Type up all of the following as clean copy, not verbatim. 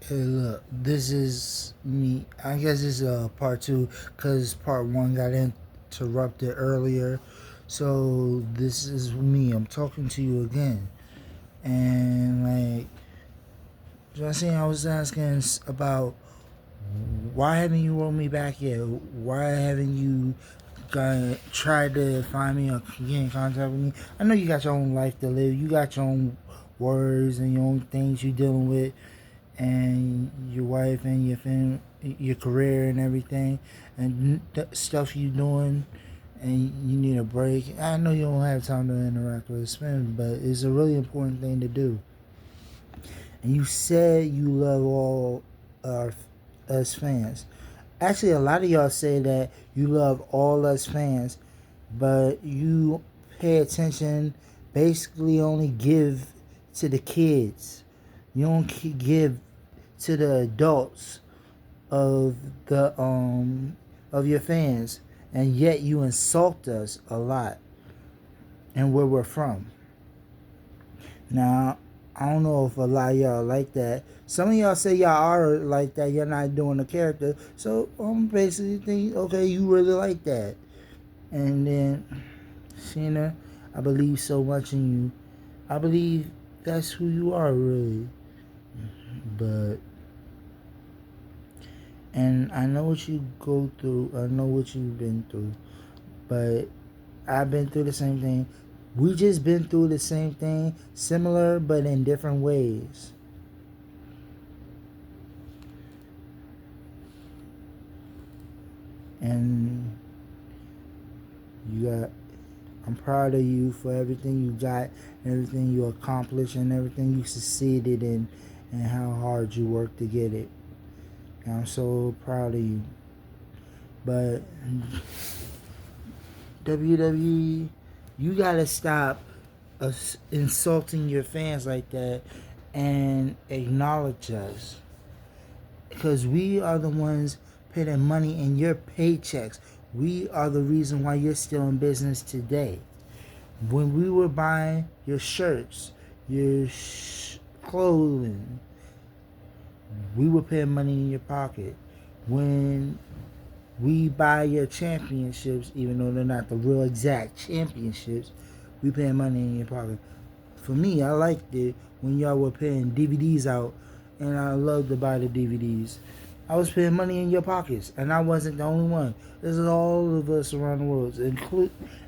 Hey, look, this is me. I guess this is part two because part one got interrupted earlier. So this is me. I'm talking to you again, and like, I was asking about why haven't you wrote me back yet? Why haven't you tried to find me or get in contact with me? I know you got your own life to live. You got your own worries and your own things you're dealing with, and your wife and your family, your career and everything, and stuff you doing, and you need a break. I know you don't have time to interact with his family, but it's a really important thing to do. And you said you love all our us fans. Actually, a lot of y'all say that you love all us fans, but you pay attention. Basically, only give to the kids. You don't give to the adults of the of your fans, and yet you insult us a lot and where we're from. Now, I don't know if a lot of y'all like that. Some of y'all say y'all are like that. You're not doing the character, so I'm basically thinking, okay, you really like that. And then, Sheena, I believe so much in you. I believe that's who you are, really. But and I know what you go through. I know what you've been through. But I've been through the same thing. We just been through the same thing, similar but in different ways. And you got I'm proud of you for everything you got, everything you accomplished, and everything you succeeded in, and how hard you worked to get it. And I'm so proud of you. But WWE, you gotta stop insulting your fans like that and acknowledge us, because we are the ones putting money in your paychecks. We are the reason why you're still in business today. When we were buying your shirts, your clothing, we were putting money in your pocket. When we buy your championships, even though they're not the real exact championships, we paying money in your pocket. For me, I liked it when y'all were putting DVDs out, and I loved to buy the DVDs. I was putting money in your pockets, and I wasn't the only one. This is all of us around the world,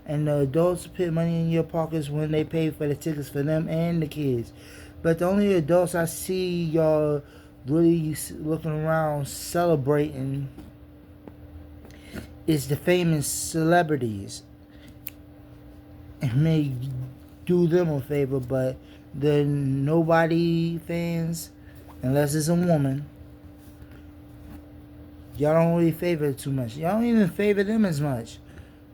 and the adults put money in your pockets when they pay for the tickets for them and the kids. But the only adults I see y'all really looking around celebrating is the famous celebrities. It may do them a favor, but the nobody fans, unless it's a woman, y'all don't really favor it too much. Y'all don't even favor them as much.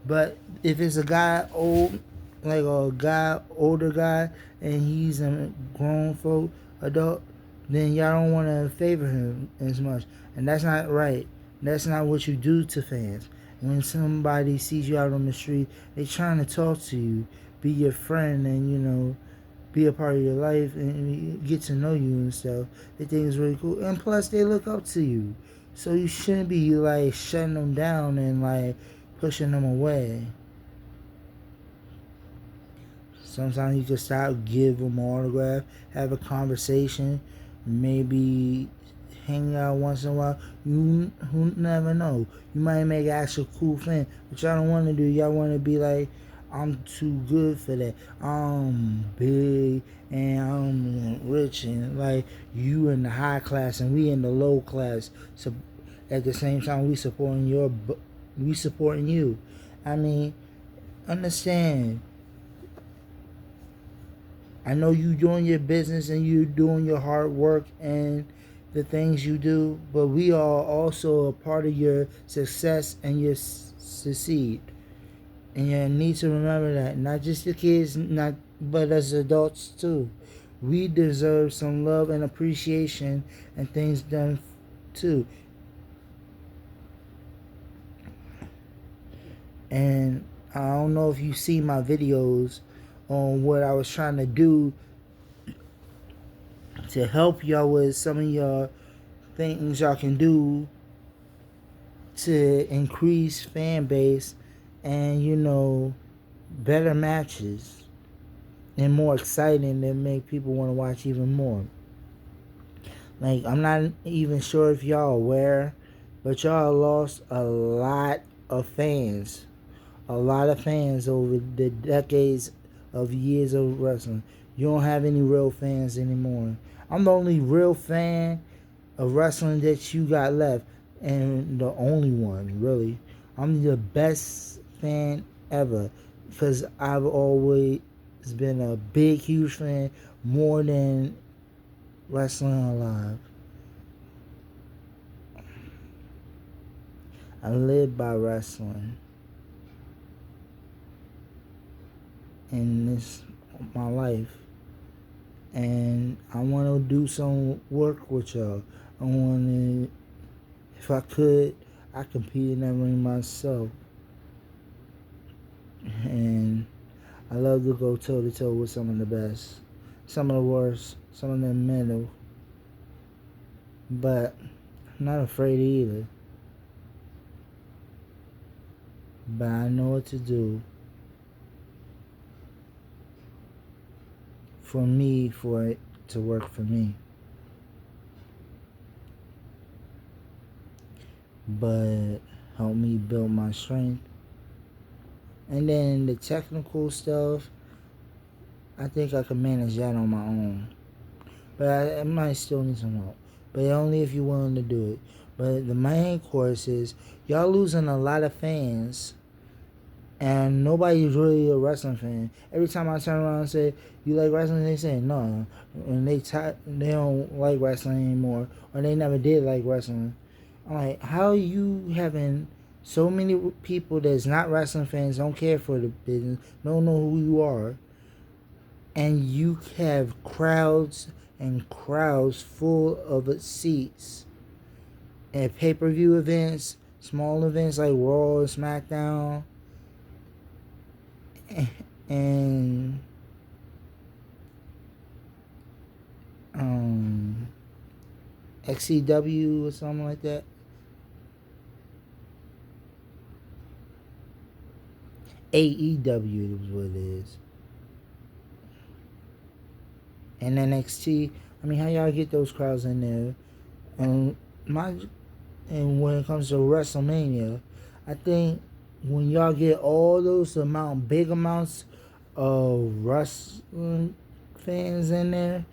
But if it's a guy old, like a guy, older guy, and he's a grown folk adult, then y'all don't want to favor him as much, and that's not right. That's not what you do to fans. When somebody sees you out on the street, they trying to talk to you, be your friend, and be a part of your life and get to know you and stuff. They think it's really cool, and plus they look up to you. So you shouldn't be like shutting them down and like pushing them away. Sometimes you can stop, give them an autograph, have a conversation, maybe hang out once in a while. You who never know. You might make an actual cool friend, but y'all don't want to do. Y'all want to be like, I'm too good for that. I'm big and I'm rich, and like you in the high class and we in the low class. So at the same time, we supporting you. I mean, understand. I know you doing your business and you doing your hard work and the things you do, but we are also a part of your success and your succeed. And you need to remember that not just the kids, not but as adults too. We deserve some love and appreciation and things done too. And I don't know if you see my videos on what I was trying to do to help y'all with some of y'all things y'all can do to increase fan base and better matches and more exciting that make people want to watch even more. Like, I'm not even sure if y'all aware, but y'all lost a lot of fans. A lot of fans over the decades of years of wrestling. You don't have any real fans anymore. I'm the only real fan of wrestling that you got left, and the only one, really. I'm the best fan ever because I've always been a big, huge fan more than Wrestling Alive. I live by wrestling. In this my life. And I want to do some work with y'all. I want to, if I could, I compete in that ring myself. And I love to go toe to toe with some of the best, some of the worst, some of the middle. But I'm not afraid either. But I know what to do for me, for it to work for me. But help me build my strength. And then the technical stuff, I think I can manage that on my own. But I might still need some help. But only if you're willing to do it. But the main course is y'all losing a lot of fans, and nobody's really a wrestling fan. Every time I turn around and say, "You like wrestling?" they say no, and they don't like wrestling anymore, or they never did like wrestling. I'm like, how are you having so many people that's not wrestling fans, don't care for the business, don't know who you are, and you have crowds and crowds full of seats at pay-per-view events, small events like Raw and SmackDown, and XCW or something like that. AEW is what it is. And NXT. I mean, how y'all get those crowds in there? And when it comes to WrestleMania, I think when y'all get all those big amounts of wrestling fans in there,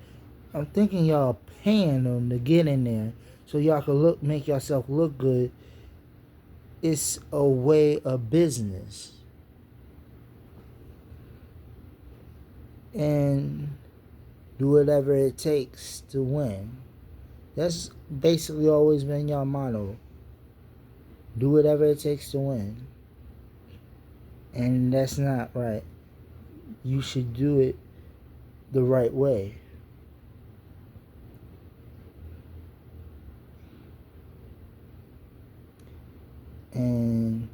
I'm thinking y'all paying them to get in there so y'all can make yourself look good. It's a way of business. And do whatever it takes to win. That's basically always been your motto. Do whatever it takes to win. And that's not right. You should do it the right way. And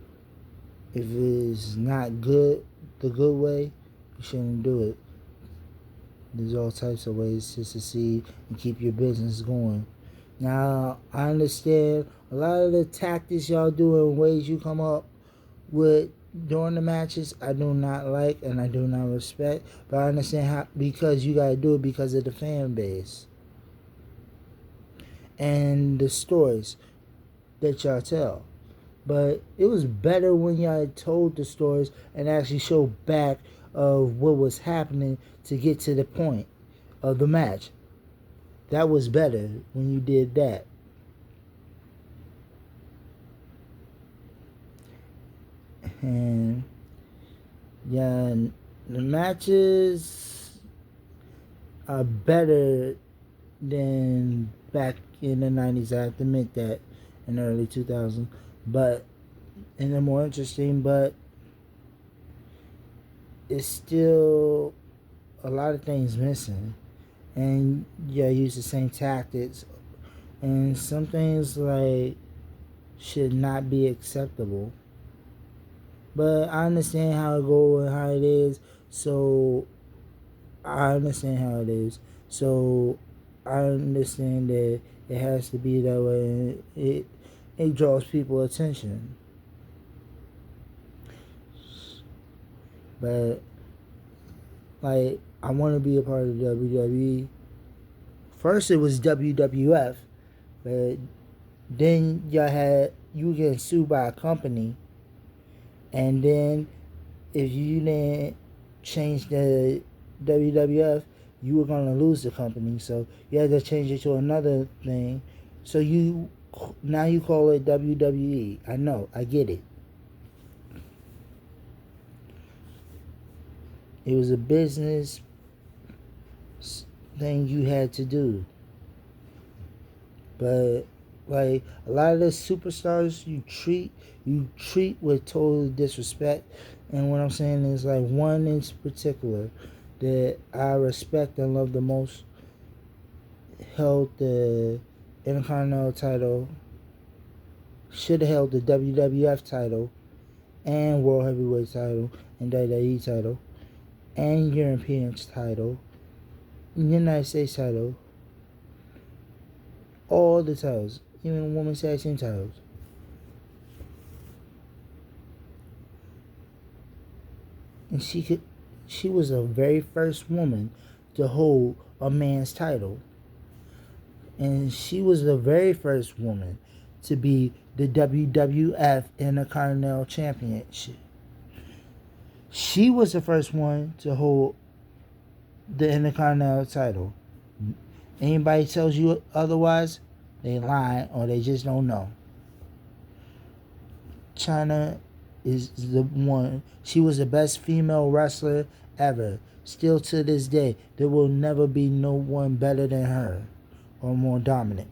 if it's not good, the good way, you shouldn't do it. There's all types of ways to succeed and keep your business going. Now, I understand a lot of the tactics y'all do and ways you come up with during the matches, I do not like and I do not respect. But I understand how, because you gotta do it because of the fan base and the stories that y'all tell. But it was better when y'all told the stories and actually showed back of what was happening to get to the point of the match. That was better when you did that. And yeah, the matches are better than back in the 90s. I have to admit that, in the early 2000s. But, and they're more interesting, but it's still a lot of things missing. And yeah, use the same tactics. And some things like should not be acceptable. But I understand how it goes and how it is. So I understand how it is. So I understand that it has to be that way, and it draws people attention. But like, I want to be a part of WWE. First, it was WWF, but then you were getting sued by a company, and then if you didn't change the WWF, you were gonna lose the company. So you had to change it to another thing. So now you call it WWE. I know, I get it. It was a business thing you had to do. But like a lot of the superstars you treat with total disrespect. And what I'm saying is, like, one in particular that I respect and love the most held the Intercontinental title, should have held the WWF title and World Heavyweight title and WWE title and European title, United States title, all the titles, even women's tag team titles. And she was the very first woman to hold a man's title. And she was the very first woman to be the WWF Intercontinental Championship. She was the first one to hold the Intercontinental title. Anybody tells you otherwise, they lying or they just don't know. Chyna is the one. She was the best female wrestler ever. Still to this day, there will never be no one better than her or more dominant.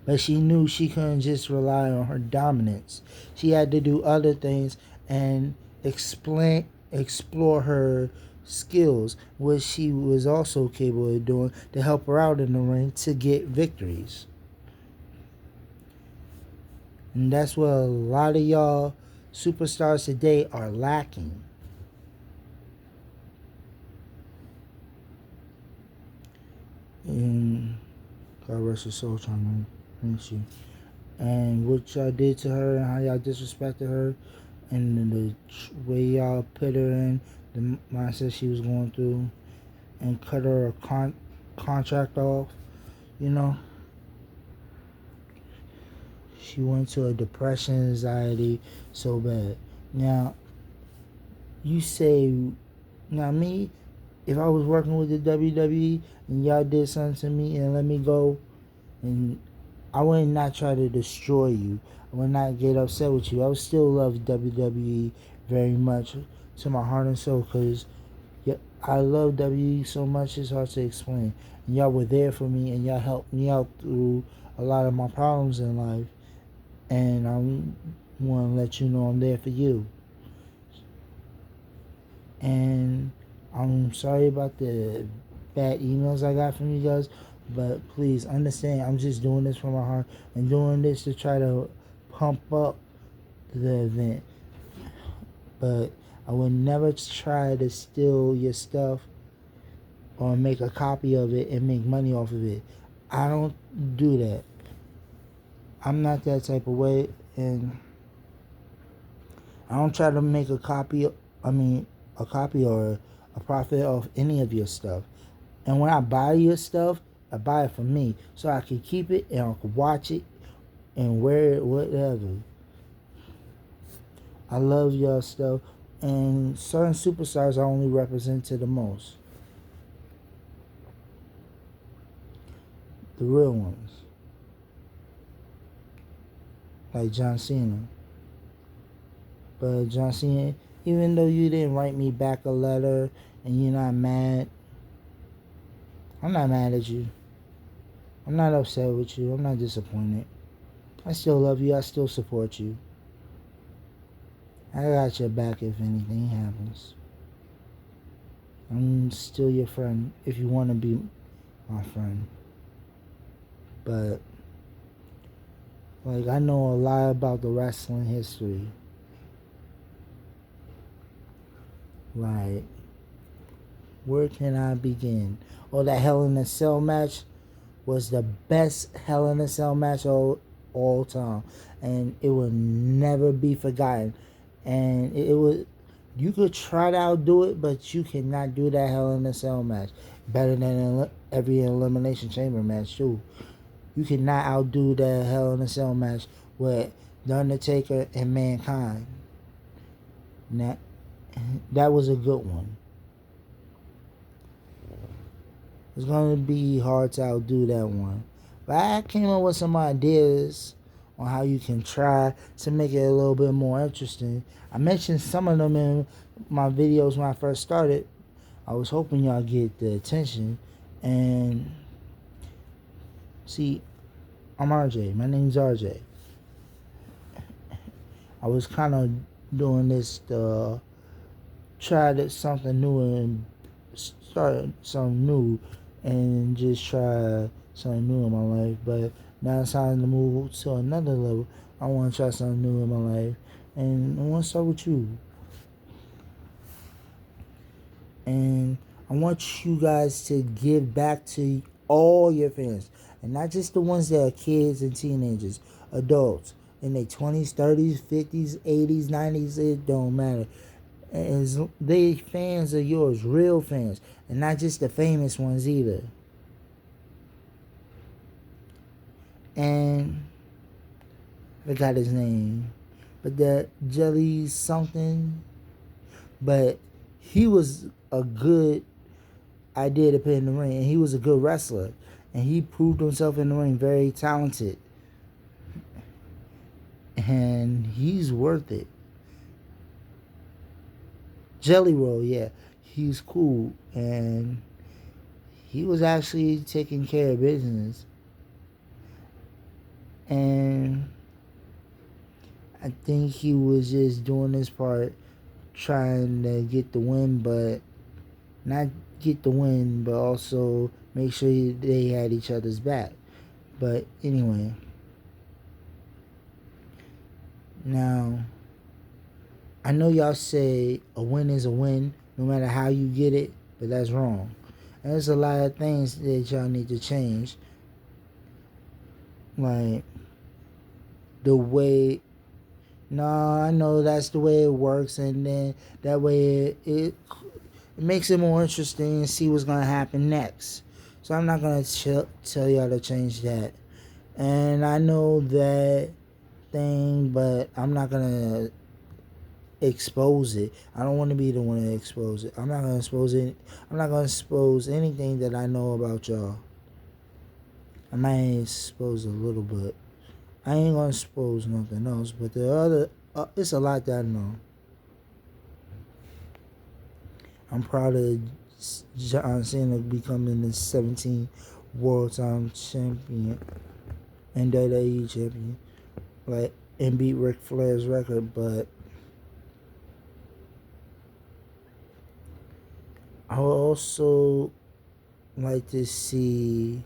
But she knew she couldn't just rely on her dominance. She had to do other things and explore her skills, which she was also capable of doing to help her out in the ring to get victories. And that's what a lot of y'all superstars today are lacking. And God rest her soul, trying to miss you. And what y'all did to her and how y'all disrespected her and the way y'all put her in the mindset she was going through and cut her contract off, you know. She went to a depression, anxiety so bad. Now, you say, now me, if I was working with the WWE and y'all did something to me and let me go, and I would not try to destroy you. I would not get upset with you. I would still love WWE very much to my heart and soul, because I love WWE so much it's hard to explain. And y'all were there for me and y'all helped me out through a lot of my problems in life. And I want to let you know I'm there for you. And I'm sorry about the bad emails I got from you guys, but please understand, I'm just doing this from my heart and doing this to try to pump up the event. But I would never try to steal your stuff or make a copy of it and make money off of it. I don't do that. I'm not that type of way, and I don't try to make a copy or a profit off any of your stuff. And when I buy your stuff, I buy it for me so I can keep it and I can watch it and wear it, whatever. I love your stuff, and certain superstars I only represent to the most. The real ones. Like John Cena. But John Cena, even though you didn't write me back a letter and you're not mad, I'm not mad at you. I'm not upset with you. I'm not disappointed. I still love you. I still support you. I got your back if anything happens. I'm still your friend if you want to be my friend. But, like, I know a lot about the wrestling history. Where can I begin? Oh, that Hell in a Cell match was the best Hell in a Cell match all time, and it will never be forgotten. And it was, you could try to outdo it, but you cannot do that Hell in a Cell match better than every Elimination Chamber match too. You cannot outdo that Hell in a Cell match with The Undertaker and Mankind. That that was a good one. It's gonna be hard to outdo that one. But I came up with some ideas on how you can try to make it a little bit more interesting. I mentioned some of them in my videos when I first started. I was hoping y'all get the attention. And see, I'm RJ. My name's RJ. I was kind of doing this to try something new and start something new and just try something new in my life. But now it's time to move to another level. I want to try something new in my life. And I want to start with you. And I want you guys to give back to all your fans. And not just the ones that are kids and teenagers, adults in their 20s, 30s, 50s, 80s, 90s, it don't matter. As they fans of yours, real fans, and not just the famous ones either. And I forgot his name, but that Jelly something. But he was a good idea to put in the ring, and he was a good wrestler, and he proved himself in the ring, very talented, and he's worth it. Jelly Roll, yeah, he's cool, and he was actually taking care of business. And I think he was just doing his part, trying to get the win, but not get the win, but also make sure they had each other's back. But anyway, now I know y'all say a win is a win, no matter how you get it, but that's wrong. And there's a lot of things that y'all need to change, like the way. No, I know that's the way it works, and then that way it makes it more interesting and see what's gonna happen next. So I'm not gonna tell y'all to change that. And I know that thing, but I'm not gonna expose it. I don't want to be the one to expose it. I'm not gonna expose it. I'm not gonna expose anything that I know about y'all. I might expose a little bit. I ain't gonna expose nothing else, but the other, it's a lot that I know. I'm proud of John Cena becoming the 17th World Time Champion and WWE Champion, like, and beat Ric Flair's record. But I would also like to see,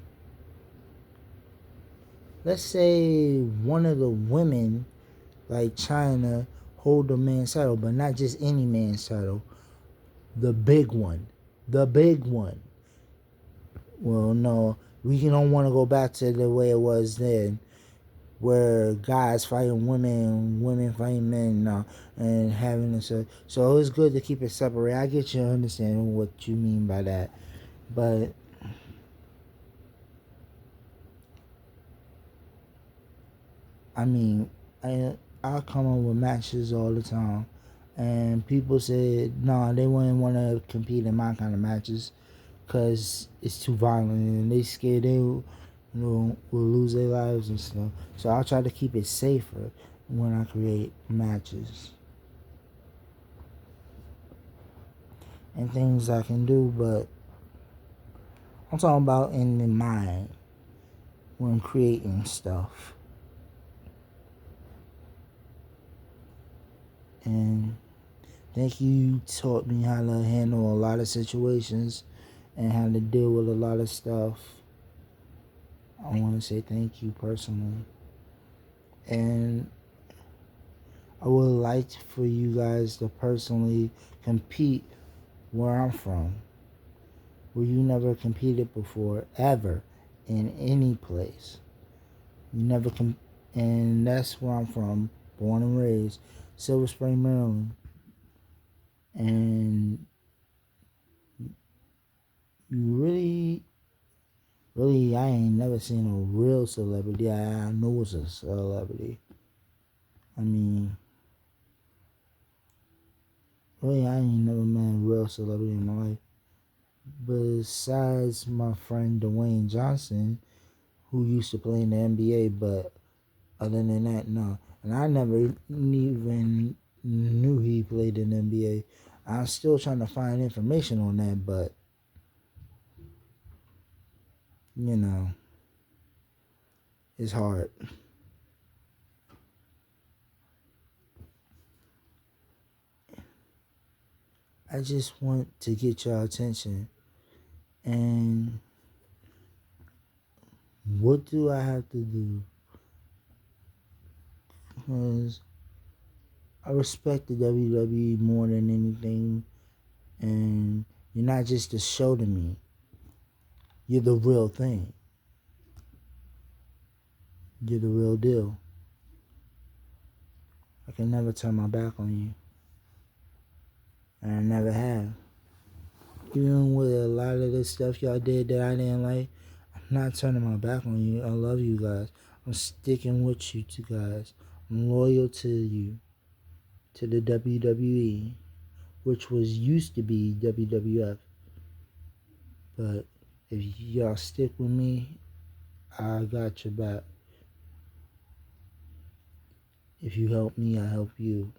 let's say, one of the women, like China, hold the man's title, but not just any man's title, the big one. The big one. Well, no, we don't want to go back to the way it was then, where guys fighting women, women fighting men, and having this. So it's good to keep it separate. I get you understanding what you mean by that, but I mean, I come up with matches all the time, and people said no, they wouldn't want to compete in my kind of matches because it's too violent and they scared they will lose their lives and stuff. So I'll try to keep it safer when I create matches and things I can do, but I'm talking about in the mind when creating stuff. And thank you taught me how to handle a lot of situations and how to deal with a lot of stuff. I want to say thank you personally. And I would like for you guys to personally compete where I'm from. where you never competed before, ever, in any place. You never and that's where I'm from, born and raised, Silver Spring, Maryland. And you really, I ain't never seen a real celebrity. I know it's a celebrity. I mean, really, I ain't never met a real celebrity in my life. Besides my friend Dwayne Johnson, who used to play in the NBA, but other than that, no. And I never even knew he played in the NBA. I'm still trying to find information on that, but, you know, it's hard. I just want to get your attention. And what do I have to do? Because I respect the WWE more than anything. And you're not just a show to me. You're the real thing. You're the real deal. I can never turn my back on you. And I never have. Even with a lot of the stuff y'all did that I didn't like, I'm not turning my back on you. I love you guys. I'm sticking with you two guys. I'm loyal to you. To the WWE, which was used to be WWF. But if y'all stick with me, I got your back. If you help me, I help you.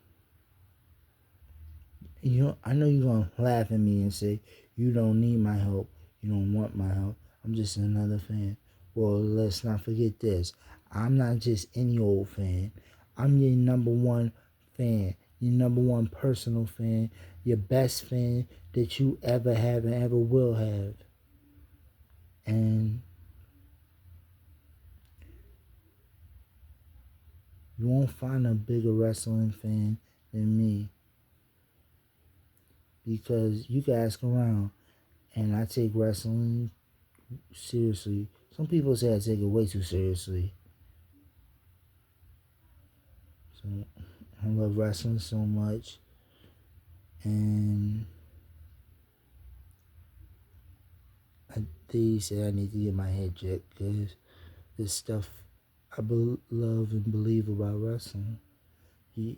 I know you're gonna laugh at me and say you don't need my help. You don't want my help. I'm just another fan. Well, let's not forget this. I'm not just any old fan. I'm your number one fan. Your number one personal fan. Your best fan that you ever have and ever will have. And you won't find a bigger wrestling fan than me. Because you can ask around, and I take wrestling seriously. Some people say I take it way too seriously. So I love wrestling so much, and they say I need to get my head checked because this stuff I love and believe about wrestling. I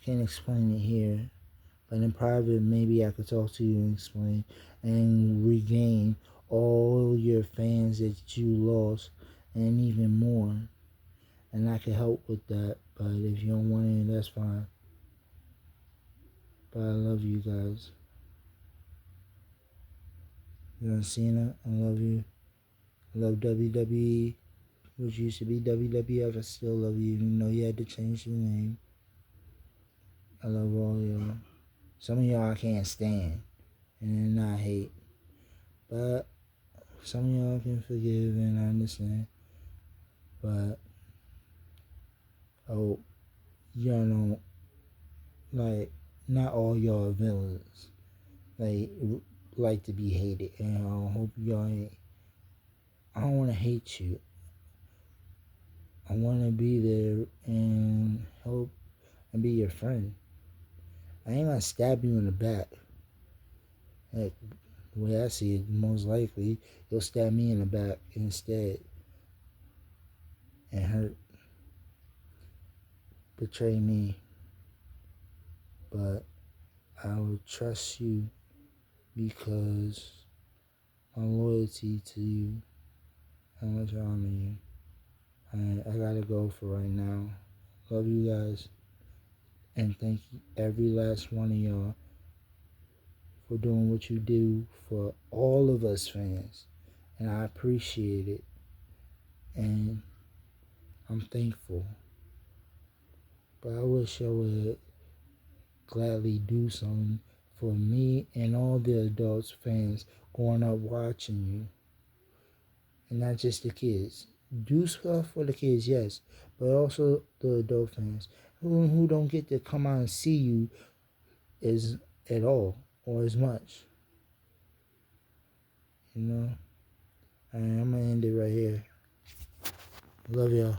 can't explain it here, but in private, maybe I could talk to you and explain and regain all your fans that you lost and even more. And I can help with that, but if you don't want it, that's fine. But I love you guys. John Cena, I love you. I love WWE, which used to be WWF. I still love you, even though you had to change the name. I love all y'all. Some of y'all I can't stand, and not hate. But some of y'all can forgive and I understand. But oh, y'all don't like. Not all y'all are villains. Like to be hated, and I hope y'all ain't. I don't want to hate you. I want to be there and help and be your friend. I ain't gonna stab you in the back. Heck, the way I see it, most likely you'll stab me in the back instead and hurt, betray me. But I will trust you because my loyalty to you, how much I honor you. I gotta go for right now. Love you guys. And thank you, every last one of y'all, for doing what you do for all of us fans. And I appreciate it. And I'm thankful. But I wish I would gladly do something for me and all the adults, fans, growing up watching you. And not just the kids. Do stuff for the kids, yes, but also the adult fans who don't get to come out and see you as at all or as much. You know. Alright, I'm gonna end it right here. Love y'all.